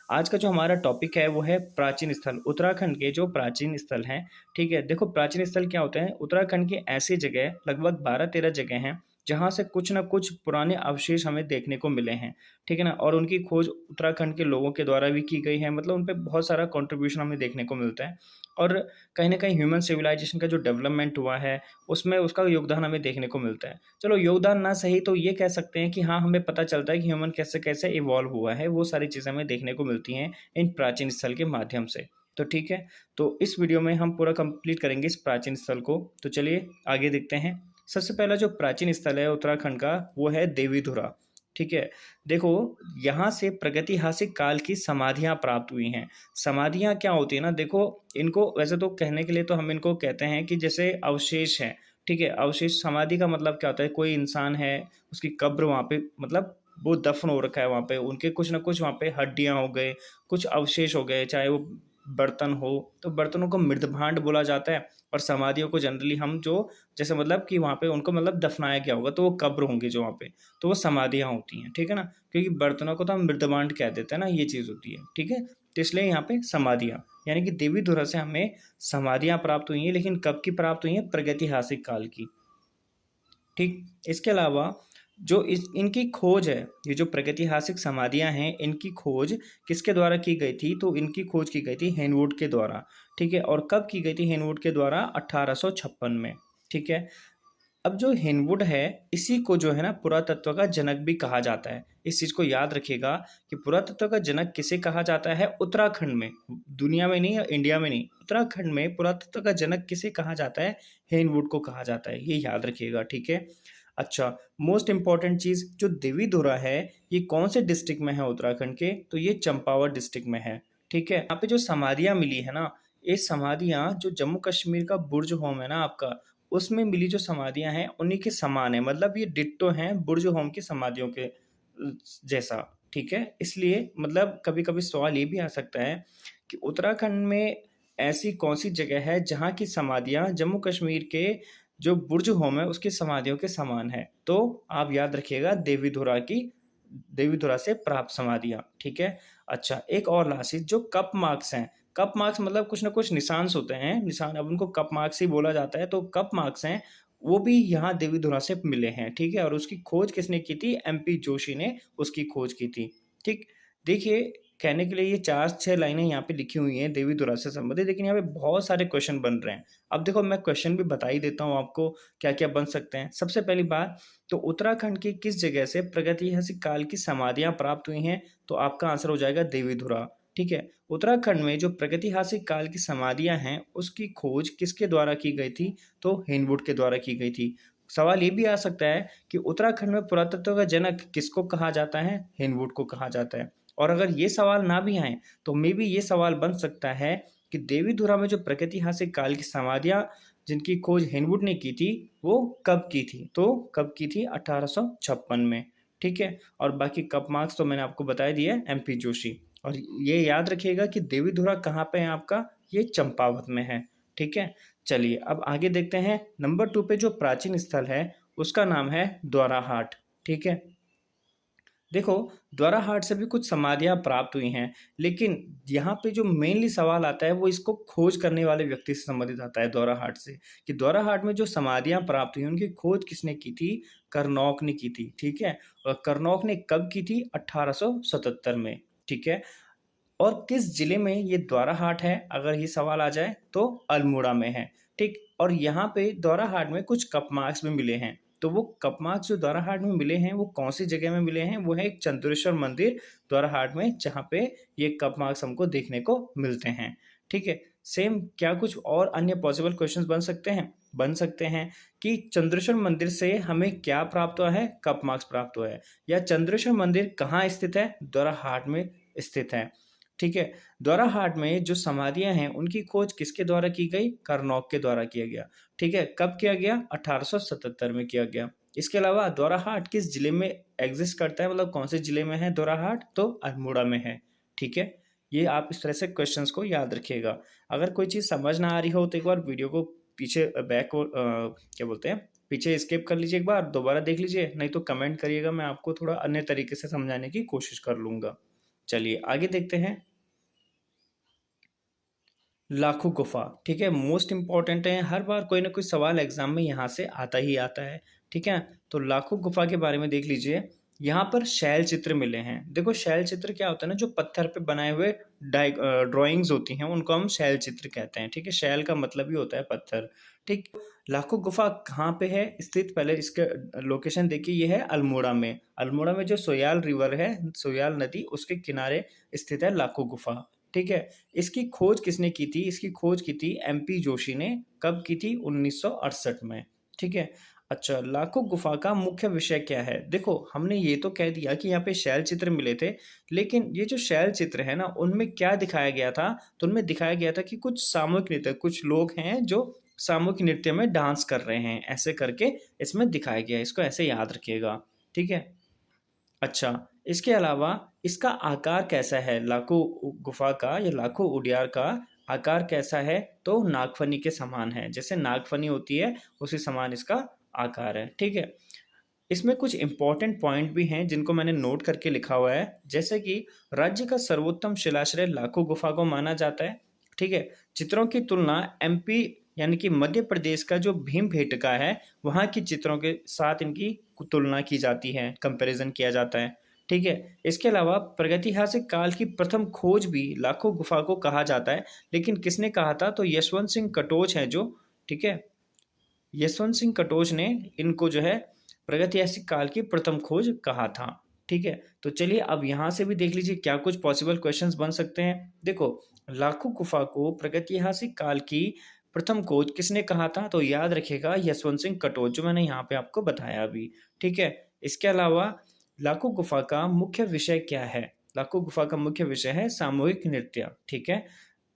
आज का जो हमारा टॉपिक है वो है प्राचीन स्थल, उत्तराखंड के जो प्राचीन स्थल हैं, ठीक है? देखो प्राचीन स्थल क्या होते हैं? उत्तराखंड की ऐसी जगह लगभग 12-13 जगह हैं, जहाँ से कुछ न कुछ पुराने अवशेष हमें देखने को मिले हैं, ठीक है ना? और उनकी खोज उत्तराखंड के लोगों के द्वारा भी की गई है, मतलब उन पे बहुत सारा कॉन्ट्रिब्यूशन हमें देखने को मिलता है। और कहीं न कहीं ह्यूमन सिविलाइज़ेशन का जो डेवलपमेंट हुआ है, उसमें उसका योगदान हमें देखने को मिलता है। चलो योगदान ना सही तो ये कह सकते हैं कि हाँ, हमें पता चलता है कि ह्यूमन कैसे-कैसे इवॉल्व हुआ है, वो सारी चीज़ें हमें देखने को मिलती हैं इन प्राचीन स्थल के माध्यम से। तो ठीक है, तो इस वीडियो में हम पूरा कंप्लीट करेंगे इस प्राचीन स्थल को, तो चलिए आगे देखते हैं। सबसे पहला जो प्राचीन स्थल है उत्तराखंड का, वो है देवीधुरा, ठीक है? देखो, यहाँ से प्रागैतिहासिक काल की समाधियाँ प्राप्त हुई हैं। समाधियाँ क्या होती हैं ना, देखो इनको वैसे तो कहने के लिए तो हम इनको कहते हैं कि जैसे अवशेष हैं, ठीक है? अवशेष समाधि का मतलब क्या होता है, कोई इंसान है, उसकी कब्र वहाँ पे मतलब वो दफ़न हो रखा है वहाँ पे, उनके कुछ न कुछ वहाँ पे हड्डियाँ हो गए, कुछ अवशेष हो गए, चाहे वो बर्तन हो, तो बर्तनों को मृतभांड बोला जाता है और समाधियों को जनरली हम जो जैसे मतलब कि वहाँ पे उनको मतलब दफ़नाया गया होगा, तो वो कब्र होंगे जो वहाँ पे, तो वो समाधियाँ होती हैं, ठीक है ना? क्योंकि बर्तनों को तो हम मृतभांड कह देते हैं ना, ये चीज़ होती है, ठीक है? तो इसलिए यहाँ पे समाधियाँ, यानी कि देवीधुरा से हमें समाधियाँ प्राप्त हुई हैं, लेकिन कब की प्राप्त हुई हैं? प्रागैतिहासिक काल की। ठीक, इसके अलावा जो इस इनकी खोज है, ये जो प्रागैतिहासिक समाधियाँ हैं, इनकी खोज किसके द्वारा की गई थी? तो इनकी खोज की गई थी हेनवुड के द्वारा, ठीक है? और कब की गई थी हेनवुड के द्वारा? 1856 में, ठीक है? अब जो हेनवुड है, इसी को जो है ना पुरातत्व का जनक भी कहा जाता है। इस चीज़ को याद रखिएगा कि पुरातत्व का जनक किसे कहा जाता है? उत्तराखंड में, दुनिया में नहीं या इंडिया में नहीं, उत्तराखंड में पुरातत्व का जनक किसे कहा जाता है? हेनवुड को कहा जाता है, ये याद रखिएगा, ठीक है? अच्छा, मोस्ट इम्पोर्टेंट चीज़ जो देवीधुरा है, ये कौन से डिस्ट्रिक्ट में है उत्तराखंड के? तो ये चंपावत डिस्ट्रिक्ट में है, ठीक है? यहाँ पे जो समाधियाँ मिली है ना, ये समाधियाँ जो जम्मू कश्मीर का बुर्ज होम है ना आपका, उसमें मिली जो समाधियाँ हैं, उन्हीं के समान है, मतलब ये डिट्टो हैं बुर्ज होम की समाधियों के जैसा, ठीक है? इसलिए मतलब कभी-कभी सवाल ये भी आ सकता है कि उत्तराखंड में ऐसी कौन-सी जगह है जहाँ की समाधियाँ जम्मू कश्मीर के जो बुर्ज होम है उसकी समाधियों के समान है? तो आप याद रखिएगा देवीधुरा से प्राप्त समाधियाँ, ठीक है? अच्छा, एक और लास्ट चीज़ जो कप मार्क्स हैं, कप मार्क्स मतलब कुछ न कुछ निशान्स होते हैं, निशान अब उनको कप मार्क्स ही बोला जाता है, तो कप मार्क्स हैं, वो भी यहाँ देवीधुरा से मिले हैं, ठीक है? और उसकी खोज किसने की थी? एमपी जोशी ने उसकी खोज की थी, ठीक? देखिए, कहने के लिए ये 4-6 लाइनें यहाँ पे लिखी हुई हैं देवीधुरा से संबंधित, लेकिन यहाँ पे बहुत सारे क्वेश्चन बन रहे हैं। अब देखो मैं क्वेश्चन भी बता ही देता हूँ आपको क्या-क्या बन सकते हैं। सबसे पहली बात, तो उत्तराखंड की किस जगह से प्रागैतिहासिक काल की समाधियाँ प्राप्त हुई हैं? तो आपका आंसर हो जाएगा देवीधुरा, ठीक है? उत्तराखंड में जो प्रागैतिहासिक काल की समाधियाँ हैं, उसकी खोज किसके द्वारा की गई थी? तो हेनवुड के द्वारा की गई थी। सवाल ये भी आ सकता है कि उत्तराखंड में पुरातत्व का जनक किसको कहा जाता है? हेनवुड को कहा जाता है। और अगर ये सवाल ना भी आएँ, तो मे बी ये सवाल बन सकता है कि देवीधुरा में जो प्रागैतिहासिक काल की समाधियाँ जिनकी खोज हेनवुड ने की थी, वो कब की थी? तो कब की थी? 1856 में, ठीक है? और बाकी कप मार्क्स तो मैंने आपको बता ही दिए, एमपी जोशी। और ये याद रखिएगा कि देवीधुरा कहाँ पे है आपका? ये चंपावत में है, ठीक है? चलिए अब आगे देखते हैं, नंबर 2 पे जो प्राचीन स्थल है, उसका नाम है द्वाराहाट, ठीक है? देखो, द्वाराहाट से भी कुछ समाधियाँ प्राप्त हुई हैं, लेकिन यहाँ पे जो मेनली सवाल आता है वो इसको खोज करने वाले व्यक्ति से संबंधित आता है द्वाराहाट से, कि द्वाराहाट में जो समाधियाँ प्राप्त हुई उनकी खोज किसने की थी? करनौक ने की थी, ठीक है? और करनौक ने कब की थी? 1877 में, ठीक है? और किस जिले में ये द्वाराहाट है? अगर ये सवाल आ जाए तो अल्मोड़ा में है, ठीक? और यहाँ पे द्वाराहाट में कुछ कप मार्क्स भी मिले हैं, तो वो कप मार्क्स जो द्वाराहाट में मिले हैं, वो कौन-सी जगह में मिले हैं? वो है एक चंद्रेश्वर मंदिर द्वाराहाट में, जहाँ पे ये कप मार्क्स हमको देखने को मिलते हैं, ठीक है? सेम क्या कुछ और अन्य पॉसिबल क्वेश्चन्स बन सकते हैं? बन सकते हैं कि चंद्रेश्वर मंदिर से हमें क्या प्राप्त हुआ है? कप मार्क्स प्राप्त हुआ है, या चंद्रेश्वर मंदिर कहाँ स्थित है? द्वाराहाट में स्थित है, ठीक है? द्वाराहाट में जो समाधियाँ हैं, उनकी खोज किसके द्वारा की गई? करनौक के द्वारा किया गया, ठीक है? कब किया गया? 1877 में किया गया। इसके अलावा द्वाराहाट किस जिले में एग्ज़िस्ट करता है, मतलब कौन से जिले में है द्वाराहाट? तो अल्मोड़ा में है, ठीक है? ये आप इस तरह से क्वेश्चन्स को याद रखिएगा। अगर कोई चीज़ समझ ना आ रही हो तो एक बार वीडियो को पीछे क्या बोलते हैं, पीछे स्किप कर लीजिए, एक बार दोबारा देख लीजिए, नहीं तो कमेंट करिएगा, मैं आपको थोड़ा अन्य तरीके से समझाने की कोशिश कर लूँगा। चलिए आगे देखते हैं। लाखों गुफा, ठीक है, मोस्ट इंपॉर्टेंट है, हर बार कोई ना कोई सवाल एग्जाम में यहाँ से आता ही आता है। ठीक है, तो लाखों गुफा के बारे में देख लीजिए। यहाँ पर शैल चित्र मिले हैं। देखो शैल चित्र क्या होता है ना, जो पत्थर पे बनाए हुए ड्राइंग्स होती हैं उनको हम शैल चित्र कहते हैं। ठीक है, शैल का मतलब ही होता है पत्थर। ठीक, लाखों गुफा कहाँ पे है स्थित, पहले इसके लोकेशन देखिए। ये है अल्मोड़ा में। अल्मोड़ा में जो सोयाल रिवर है, सोयाल नदी, उसके किनारे स्थित है लाखों गुफा। ठीक है, इसकी खोज किसने की थी? इसकी खोज की थी एमपी जोशी ने। कब की थी? 1968 में। ठीक है, अच्छा, लाखों गुफा का मुख्य विषय क्या है? देखो हमने ये तो कह दिया कि यहाँ पे शैल चित्र मिले थे, लेकिन ये जो शैल चित्र है ना, उनमें क्या दिखाया गया था? तो उनमें दिखाया गया था कि कुछ सामूहिक नृत्य, कुछ लोग हैं जो सामूहिक नृत्य में डांस कर रहे हैं, ऐसे करके इसमें दिखाया गया है। इसको ऐसे याद रखिएगा। ठीक है, अच्छा, इसके अलावा इसका आकार कैसा है? लाखों गुफा का या लाखों उडियार का आकार कैसा है? तो नागफनी के समान है। जैसे नागफनी होती है उसी समान इसका आकार है। ठीक है, इसमें कुछ इंपॉर्टेंट पॉइंट भी हैं जिनको मैंने नोट करके लिखा हुआ है। जैसे कि राज्य का सर्वोत्तम शिलाश्रय लाखों गुफा को माना जाता है। ठीक है, चित्रों की तुलना एमपी यानी कि मध्य प्रदेश का जो भीमबेटका है, वहाँ की चित्रों के साथ इनकी तुलना की जाती है, कंपैरिजन किया जाता है। ठीक है, इसके अलावा प्रागैतिहासिक काल की प्रथम खोज भी लाखों गुफा को कहा जाता है। लेकिन किसने कहा था? तो यशवंत सिंह कटोच है जो, ठीक है, यशवंत सिंह कटोच ने इनको जो है प्रागैतिहासिक काल की प्रथम खोज कहा था। ठीक है, तो चलिए अब यहाँ से भी देख लीजिए क्या कुछ पॉसिबल क्वेश्चंस बन सकते हैं। देखो, लाखों गुफा को प्रागैतिहासिक काल की प्रथम खोज किसने कहा था? तो याद रखिएगा यशवंत सिंह कटोच, जो मैंने यहाँ पे आपको बताया अभी। ठीक है, इसके अलावा लाखों गुफा का मुख्य विषय क्या है? लाखों गुफा का मुख्य विषय है सामूहिक नृत्य। ठीक है,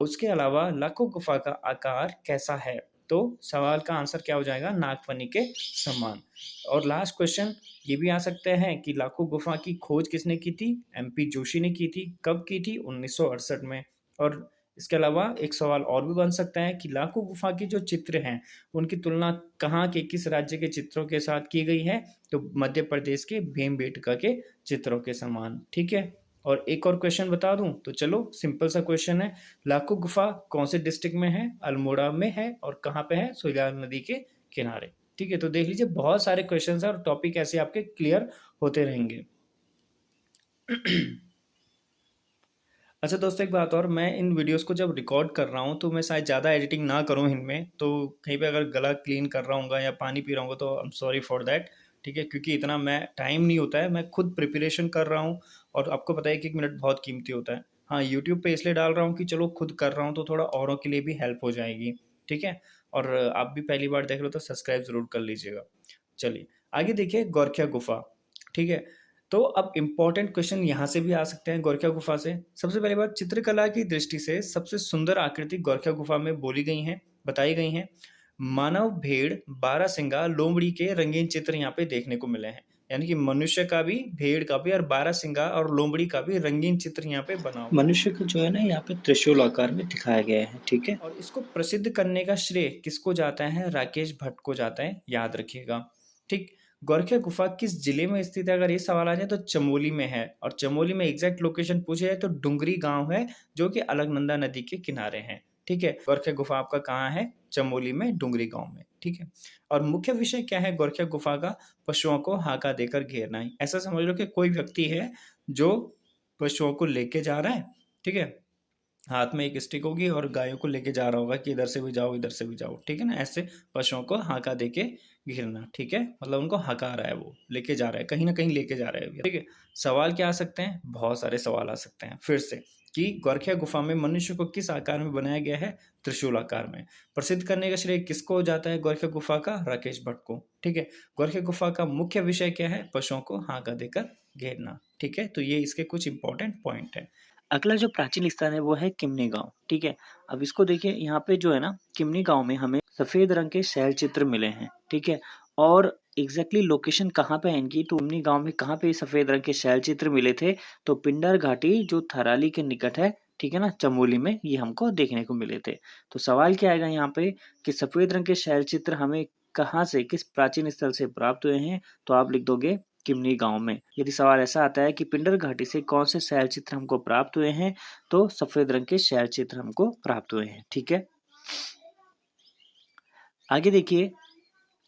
उसके अलावा लाखों गुफा का आकार कैसा है? तो सवाल का आंसर क्या हो जाएगा? नागफनी के समान। और लास्ट क्वेश्चन ये भी आ सकते हैं कि लाखों गुफा की खोज किसने की थी? एमपी जोशी ने की थी। कब की थी? 1968 में। और इसके अलावा एक सवाल और भी बन सकता है कि लाखों गुफा के जो चित्र हैं उनकी तुलना कहाँ के, किस राज्य के चित्रों के साथ की गई है? तो मध्य प्रदेश के भीमबेटका के चित्रों के समान। ठीक है, और एक और क्वेश्चन बता दूं तो चलो, सिंपल सा क्वेश्चन है। लाखों गुफा कौन से डिस्ट्रिक्ट में है? अल्मोड़ा में है। और कहाँ पे है? सोयाल नदी के किनारे। ठीक है, तो देख लीजिए बहुत सारे क्वेश्चन हैं और टॉपिक ऐसे आपके क्लियर होते रहेंगे। अच्छा दोस्तों, एक बात और, मैं इन वीडियोस को जब रिकॉर्ड कर रहा हूँ तो मैं शायद ज़्यादा एडिटिंग ना करूँ इनमें, तो कहीं पे अगर गला क्लीन कर रहा हूँ या पानी पी रहा हूँ तो I am sorry for that. ठीक है, क्योंकि इतना मैं टाइम नहीं होता है, मैं खुद प्रिपरेशन कर रहा हूँ और आपको पता है कि 1 मिनट बहुत कीमती होता है। हाँ, यूट्यूब पे इसलिए डाल रहा हूँ कि चलो खुद कर रहा हूँ तो थोड़ा औरों के लिए भी हेल्प हो जाएगी। ठीक है, और आप भी पहली बार देख रहे हो तो सब्सक्राइब ज़रूर कर लीजिएगा। चलिए आगे देखिए, गोरखिया गुफा। ठीक है, तो अब इम्पोर्टेंट क्वेश्चन यहाँ से भी आ सकते हैं गोरखिया गुफा से। सबसे पहली बात, चित्रकला की दृष्टि से सबसे सुंदर आकृति गोरखिया गुफा में बोली गई हैं, बताई गई हैं। मानव, भेड़, बारहसिंगा, लोमड़ी के रंगीन चित्र यहाँ पे देखने को मिले हैं। यानी कि मनुष्य का भी, भेड़ का भी और बारहसिंगा और लोमड़ी का भी रंगीन चित्र यहाँ पे बना हुआ है। मनुष्य को जो है ना यहाँ पे त्रिशूल आकार में दिखाया गया है। ठीक है, और इसको प्रसिद्ध करने का श्रेय किसको जाता है? राकेश भट्ट को जाता है, याद रखिएगा। ठीक, गोरखिया गुफा किस जिले में स्थित है? अगर ये सवाल आ जाए तो चमोली में है। और चमोली में एग्जैक्ट लोकेशन पूछे जाए तो डुंगरी गांव है जो कि अलकनंदा नदी के किनारे है। ठीक है, गोरखिया गुफा आपका कहाँ है? चमोली में, डुंगरी गांव में। ठीक है, और मुख्य विषय क्या है गोरखिया गुफा का? पशुओं को हाका देकर घेरना है। ऐसा समझ लो कि कोई व्यक्ति है जो पशुओं को लेके जा रहा है। ठीक है, हाथ में एक स्टिक होगी और गायों को लेके जा रहा होगा कि इधर से भी जाओ, इधर से भी जाओ। ठीक है ना, ऐसे पशुओं को हाका देके घिरना। ठीक है, मतलब उनको हका रहा है, वो लेके जा रहा है, कहीं ना कहीं लेके जा रहा है। ठीक है, सवाल क्या आ सकते हैं? बहुत सारे सवाल आ सकते हैं फिर से, कि गोरखिया गुफा में मनुष्य को किस आकार में बनाया गया है? त्रिशूल आकार में। प्रसिद्ध करने का श्रेय किसको जाता है गोरखिया गुफा का? राकेश भट्ट को। ठीक है, गोरखिया गुफा का मुख्य विषय क्या है? पशुओं को हाका देकर घेरना। ठीक है, तो ये इसके कुछ इंपॉर्टेंट पॉइंट है। अगला जो प्राचीन स्थान है वो है किमनी गाँव। ठीक है, अब इसको देखिए, यहाँ पे जो है ना किमनी गाँव में हमें सफ़ेद रंग के शैल चित्र मिले हैं। ठीक है, और एग्जैक्टली लोकेशन कहाँ पे है इनकी? तो किमनी गाँव में कहाँ पे सफ़ेद रंग के शैल चित्र मिले थे? तो पिंडर घाटी जो थराली के निकट है, ठीक है ना, चमोली में, ये हमको देखने को मिले थे। तो सवाल क्या आएगा यहाँ पे कि सफ़ेद रंग के शैल चित्र हमें कहाँ से, किस प्राचीन स्थल से प्राप्त हुए हैं? तो आप लिख दोगे किमनी गांव में। यदि सवाल ऐसा आता है कि पिंडर घाटी से कौन से शैल चित्र हमको प्राप्त हुए हैं, तो सफेद रंग के शैल चित्र हमको प्राप्त हुए हैं। ठीक है, आगे देखिए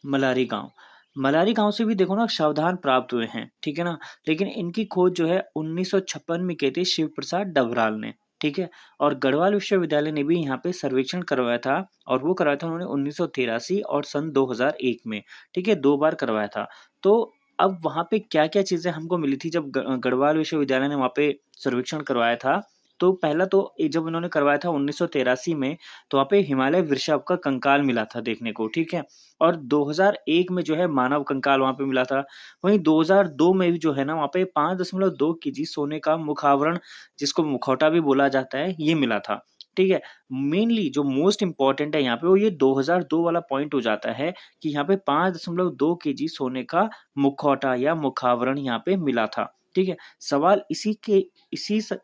मलारी गांव। मलारी गांव से भी देखो ना सावधान प्राप्त हुए हैं, ठीक है ना। लेकिन इनकी खोज जो है 1956 में की थी शिव प्रसाद डबराल ने, ठीक है। और गढ़वाल विश्वविद्यालय ने भी यहाँ पे सर्वेक्षण करवाया था, और वो करवाया था उन्होंने 1983 और सन 2001 में, ठीक है, 2 बार करवाया था। तो अब वहाँ पे क्या क्या चीजें हमको मिली थी जब गढ़वाल विश्वविद्यालय ने वहाँ पे सर्वेक्षण करवाया था। तो पहला तो जब उन्होंने करवाया था 1983 में, तो वहाँ पे हिमालय वृषभ का कंकाल मिला था देखने को, ठीक है। और 2001 में जो है मानव कंकाल वहाँ पे मिला था। वहीं 2002 में भी जो है ना वहाँ पे 5.2 केजी सोने का मुखावरण, जिसको मुखौटा भी बोला जाता है, ये मिला था। ठीक है, मेनली जो मोस्ट इम्पोर्टेंट है यहाँ पे वो ये 2002 वाला पॉइंट हो जाता है कि यहाँ पे 5.2 केजी सोने का मुखौटा या मुखावरण यहाँ पे मिला था। ठीक है, सवाल इसी के इसी स,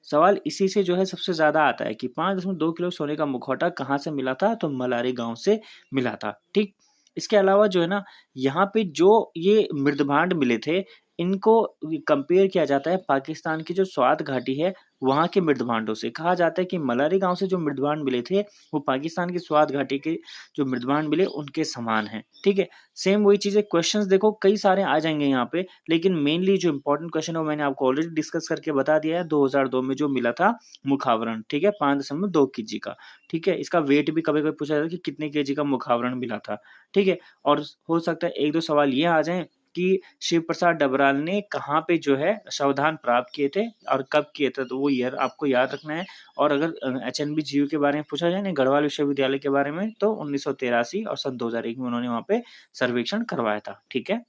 सवाल इसी से जो है सबसे ज्यादा आता है कि 5.2 किलो सोने का मुखौटा कहाँ से मिला था, तो मलारी गांव से मिला था। ठीक, इसके अलावा जो है ना यहाँ पे जो ये मृदभांड मिले थे, इनको कंपेयर किया जाता है पाकिस्तान की जो स्वात घाटी है वहाँ के मृदभांडों से। कहा जाता है कि मलारी गांव से जो मृदभांड मिले थे वो पाकिस्तान की स्वात घाटी के जो मृदभांड मिले उनके समान है। ठीक है, सेम वही चीजें, क्वेश्चंस देखो कई सारे आ जाएंगे यहाँ पे, लेकिन मेनली जो इंपॉर्टेंट क्वेश्चन है वो मैंने आपको ऑलरेडी डिस्कस करके बता दिया है। 2002 में जो मिला था मुखावरण, ठीक है, 5.2 केजी का। ठीक है, इसका वेट भी कभी कभी पूछा जाता है कि कितने केजी का मुखावरण मिला था। ठीक है, और हो सकता है एक दो सवाल ये आ जाएं कि शिव प्रसाद डबराल ने कहाँ पे जो है सावधान प्राप्त किए थे और कब किए थे, तो वो ईयर आपको याद रखना है। और अगर एचएनबी जीयू के बारे में पूछा जाए ना, गढ़वाल विश्वविद्यालय के बारे में, तो 1983 और सन 2001 में उन्होंने वहां पे सर्वेक्षण करवाया था। ठीक है,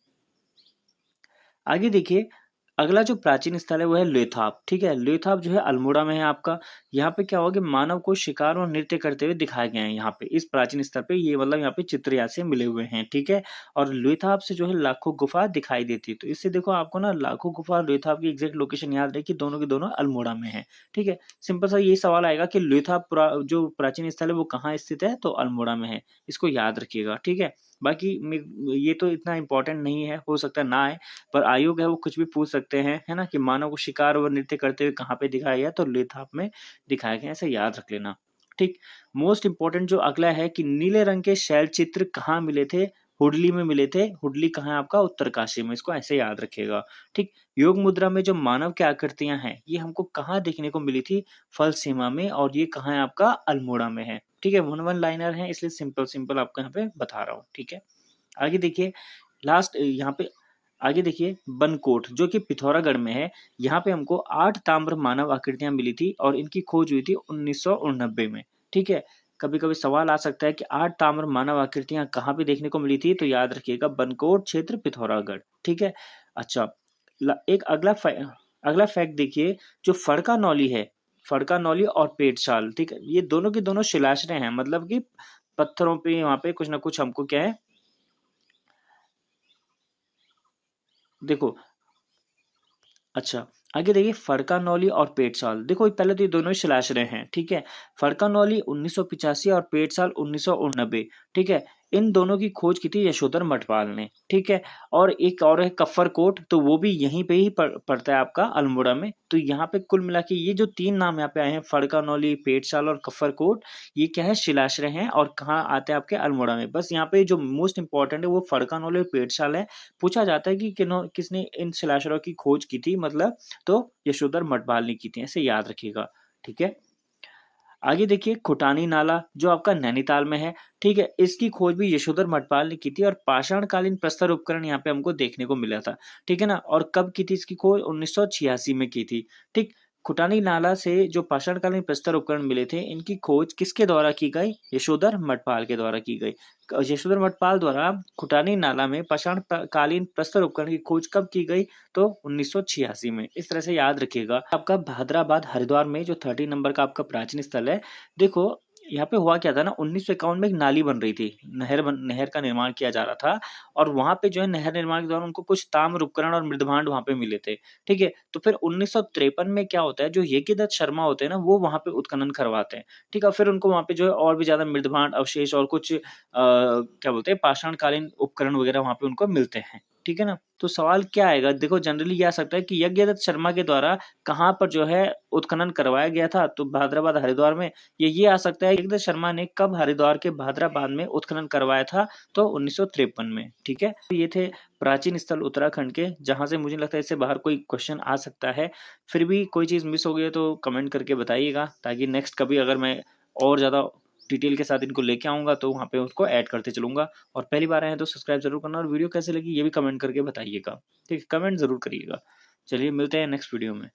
आगे देखिए अगला जो प्राचीन स्थल है वो है लोथाप। ठीक है, लोथाप जो है अल्मोड़ा में है आपका। यहाँ पे क्या होगा, मानव को शिकार और नृत्य करते हुए दिखाए गए हैं यहाँ पे इस प्राचीन स्थल पे, ये मतलब यहाँ पे चित्र यहाँ से मिले हुए हैं। ठीक है, और लोथाप से जो है लाखों गुफा दिखाई देती है। तो इससे देखो आपको ना लाखों गुफा और लोथाप की एग्जैक्ट लोकेशन याद रहे कि दोनों के दोनों अल्मोड़ा में है। ठीक है, सिंपल सा ये सवाल आएगा कि लोथाप जो प्राचीन स्थल है वो कहाँ स्थित है, तो अल्मोड़ा में है। इसको याद रखिएगा। ठीक है, बाकी ये तो इतना इंपॉर्टेंट नहीं है, हो सकता है ना आए, पर आयोग है वो कुछ भी पूछ सकते हैं, है ना, कि मानव को शिकार व नृत्य करते हुए कहाँ पे दिखाया गया, तो लेथाप में दिखाया गया, ऐसे याद रख लेना। ठीक, मोस्ट इंपॉर्टेंट जो अगला है कि नीले रंग के शैल चित्र कहाँ मिले थे, हुडली में मिले थे। हुडली कहाँ है आपका, उत्तरकाशी में, इसको ऐसे याद रखिएगा। ठीक, योग मुद्रा में जो मानव की आकृतियां हैं ये हमको कहाँ देखने को मिली थी, फल सीमा में, और ये कहाँ है आपका, अल्मोड़ा में है। ठीक है, वन वन लाइनर है इसलिए सिंपल सिंपल आपको यहाँ पे बता रहा हूँ। ठीक है, आगे देखिए लास्ट यहाँ पे, आगे देखिए बनकोट जो कि पिथौरागढ़ में है। यहाँ पे हमको 8 ताम्र मानव आकृतियां मिली थी और इनकी खोज हुई थी 1989 में। ठीक है, कभी कभी सवाल आ सकता है कि 8 ताम्र मानव आकृतियां कहाँ पे देखने को मिली थी, तो याद रखिएगा बनकोट क्षेत्र पिथौरागढ़। ठीक है, अच्छा, एक अगला फैक्ट देखिए, जो फड़का नौली है, फड़का नौली और पेटशाल, ठीक है, ये दोनों के दोनों शिलाश्रय हैं, मतलब कि पत्थरों पे वहां पे कुछ ना कुछ हमको क्या है, देखो, अच्छा, आगे देखिए फड़कानौली और पेटशाल, देखो पहले तो ये दोनों ही शिलाश्रय हैं। ठीक है, फड़कानौली 1985 और पेटशाल 1989। ठीक है, इन दोनों की खोज की थी यशोधर मठपाल ने। ठीक है, और एक और है कफ्फर कोट, तो वो भी यहीं पे ही पड़ता है आपका अल्मोड़ा में। तो यहाँ पे कुल मिला के ये जो 3 नाम यहाँ पे आए हैं, फड़कानौली, पेटशाल और कफ्फर कोट, ये क्या है, शिलाश्रय हैं और कहाँ आते हैं आपके, अल्मोड़ा में। बस यहाँ पे जो मोस्ट इंपॉर्टेंट है वो फड़कानौली और पेटशाल है। पूछा जाता है कि किसने इन शिलाश्रयों की खोज की थी, मतलब तो यशोधर मठपाल ने की थी, ऐसे याद रखिएगा। ठीक है, आगे देखिए खुटानी नाला जो आपका नैनीताल में है। ठीक है, इसकी खोज भी यशोधर मठपाल ने की थी और पाषाणकालीन प्रस्तर उपकरण यहाँ पे हमको देखने को मिला था। ठीक है ना, और कब की थी इसकी खोज, 1986 में की थी। ठीक, खुटानी नाला से जो पाषाणकालीन प्रस्तर उपकरण मिले थे इनकी खोज किसके द्वारा की गई, यशोधर मठपाल के द्वारा की गई। यशोधर मठपाल द्वारा खुटानी नाला में पाषाण कालीन प्रस्तर उपकरण की खोज कब की गई, तो 1986 में। इस तरह से याद रखिएगा। आपका भादराबाद हरिद्वार में जो 30 नंबर का आपका प्राचीन स्थल है, देखो यहाँ पे हुआ क्या था ना, 1951 में एक नाली बन रही थी, नहर का निर्माण किया जा रहा था, और वहां पे जो है नहर निर्माण के दौरान उनको कुछ ताम्र उपकरण और मृदभांड वहां पे मिले थे। ठीक है, तो फिर 1953 में क्या होता है, जो यज्ञदत्त शर्मा होते हैं ना वो वहां पे उत्खनन करवाते हैं। ठीक है, फिर उनको वहां पे जो है और भी ज्यादा मृदभांड अवशेष और कुछ क्या बोलते हैं पाषाण कालीन उपकरण वगैरह वहां पे उनको मिलते हैं। ठीक है ना। तो सवाल क्या आएगा, देखो जनरली ये आ सकता है कि यज्ञदत्त शर्मा के द्वारा कहाँ पर जो है उत्खनन करवाया गया था, तो भाद्राबाद हरिद्वार में। ये आ सकता है यज्ञदत्त शर्मा ने कब हरिद्वार के भाद्राबाद में उत्खनन करवाया था, तो 1953 में, ठीक है। तो ये थे प्राचीन स्थल उत्तराखंड के, जहाँ से मुझे लगता है इससे बाहर कोई क्वेश्चन आ सकता है। फिर भी कोई चीज़ मिस हो गई है तो कमेंट करके बताइएगा, ताकि नेक्स्ट कभी अगर मैं और ज़्यादा डिटेल के साथ इनको लेके आऊँगा तो वहाँ पे उसको ऐड करते चलूँगा। और पहली बार आए हैं तो सब्सक्राइब ज़रूर करना, और वीडियो कैसी लगी ये भी कमेंट करके बताइएगा, ठीक है? कमेंट ज़रूर करिएगा। चलिए मिलते हैं नेक्स्ट वीडियो में।